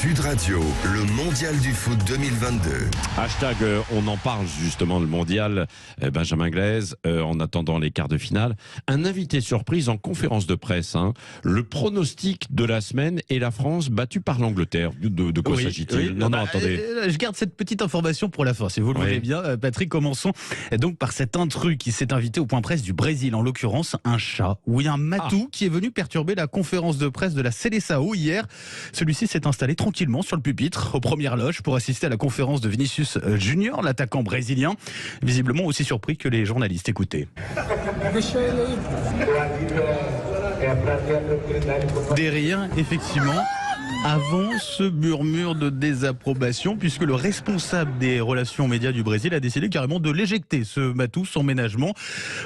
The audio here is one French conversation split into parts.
Sud Radio, le mondial du foot 2022. Hashtag on en parle justement, le mondial. Benjamin Glaise, en attendant les quarts de finale. Un invité surprise en conférence de presse. Le pronostic de la semaine et la France battue par l'Angleterre. De quoi s'agit-il? Non, attendez. Je garde cette petite information pour la fin, si vous le voulez bien. Patrick, commençons donc par cet intrus qui s'est invité au point presse du Brésil, en l'occurrence un chat. Oui, un matou qui est venu perturber la conférence de presse de la Seleção hier. Celui-ci s'est installé tranquillement sur le pupitre, aux premières loges, pour assister à la conférence de Vinicius Junior, l'attaquant brésilien, visiblement aussi surpris que les journalistes. Écoutez. Des rires, effectivement, avant ce murmure de désapprobation, puisque le responsable des relations médias du Brésil a décidé carrément de l'éjecter, ce matou, sans ménagement.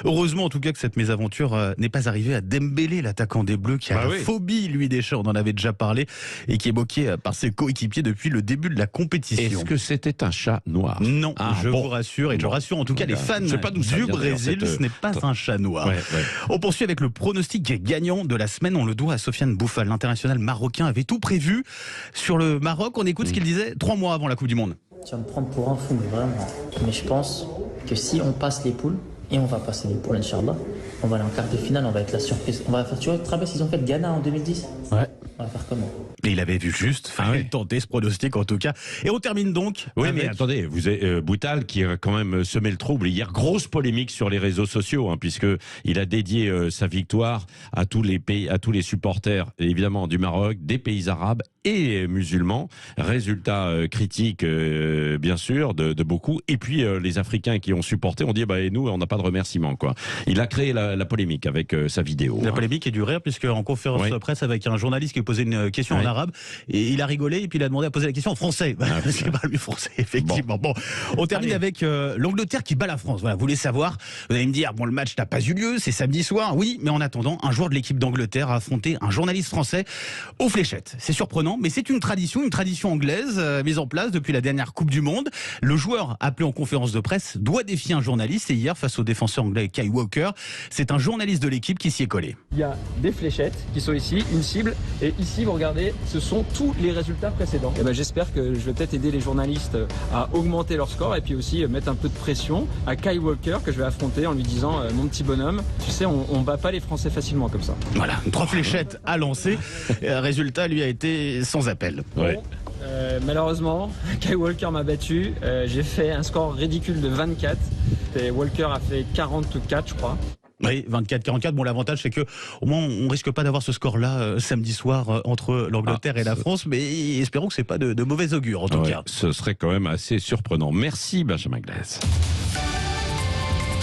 Heureusement en tout cas que cette mésaventure n'est pas arrivée à Dembélé, l'attaquant des Bleus, qui a la phobie, lui, des chats, on en avait déjà parlé, et qui est moqué par ses coéquipiers depuis le début de la compétition. Est-ce que c'était un chat noir? Non, je vous rassure, et je rassure en tout cas les fans du Brésil, ce n'est pas un chat noir. On poursuit avec le pronostic gagnant de la semaine, on le doit à Sofiane Bouffal. L'international marocain avait tout prévu sur le Maroc. On écoute ce qu'il disait 3 mois avant la Coupe du Monde. Tu vas me prendre pour un fou, mais vraiment. Mais je pense que si on passe les poules, et on va passer les poules, Inch'Allah, on va aller en quart de finale, on va être la surprise. On va faire, tu vois, très bien, ils ont fait Ghana en 2010. Ouais. On va faire comment? Et il avait vu juste, tenté ce pronostic en tout cas. Et on termine donc. Mais attendez, vous avez Boutal qui a quand même semé le trouble hier. Grosse polémique sur les réseaux sociaux, puisque il a dédié sa victoire à tous les pays, à tous les supporters, évidemment du Maroc, des pays arabes et musulmans. Résultat critique, bien sûr, de beaucoup. Et puis les Africains qui ont supporté ont dit et nous on n'a pas de remerciements, quoi. Il a créé la polémique avec sa vidéo. La polémique est du rire, puisque en conférence de presse avec un journaliste qui posait une question en arabe, et il a rigolé et puis il a demandé à poser la question en français. C'est pas lui français, effectivement. Bon, on termine avec l'Angleterre qui bat la France. Voilà, vous voulez savoir? Vous allez me dire le match n'a pas eu lieu, c'est samedi soir. Oui, mais en attendant, un joueur de l'équipe d'Angleterre a affronté un journaliste français aux fléchettes. C'est surprenant, mais c'est une tradition anglaise mise en place depuis la dernière Coupe du Monde. Le joueur appelé en conférence de presse doit défier un journaliste, et hier, face au défenseur anglais Kyle Walker, c'est un journaliste de l'équipe qui s'y est collé. Il y a des fléchettes qui sont ici, une cible, et ici vous regardez, ce sont tous les résultats précédents. Et j'espère que je vais peut-être aider les journalistes à augmenter leur score, et puis aussi mettre un peu de pression à Kyle Walker que je vais affronter en lui disant mon petit bonhomme, tu sais, on bat pas les Français facilement comme ça. Voilà, 3 fléchettes à lancer, et un résultat lui a été sans appel. Malheureusement, Kyle Walker m'a battu. J'ai fait un score ridicule de 24. Et Walker a fait 44, je crois. Oui, 24-44. Bon, l'avantage, c'est que au moins, on risque pas d'avoir ce score-là samedi soir entre l'Angleterre et la France. Mais espérons que c'est pas de mauvais augure, en tout cas. Ce serait quand même assez surprenant. Merci, Benjamin Glaise.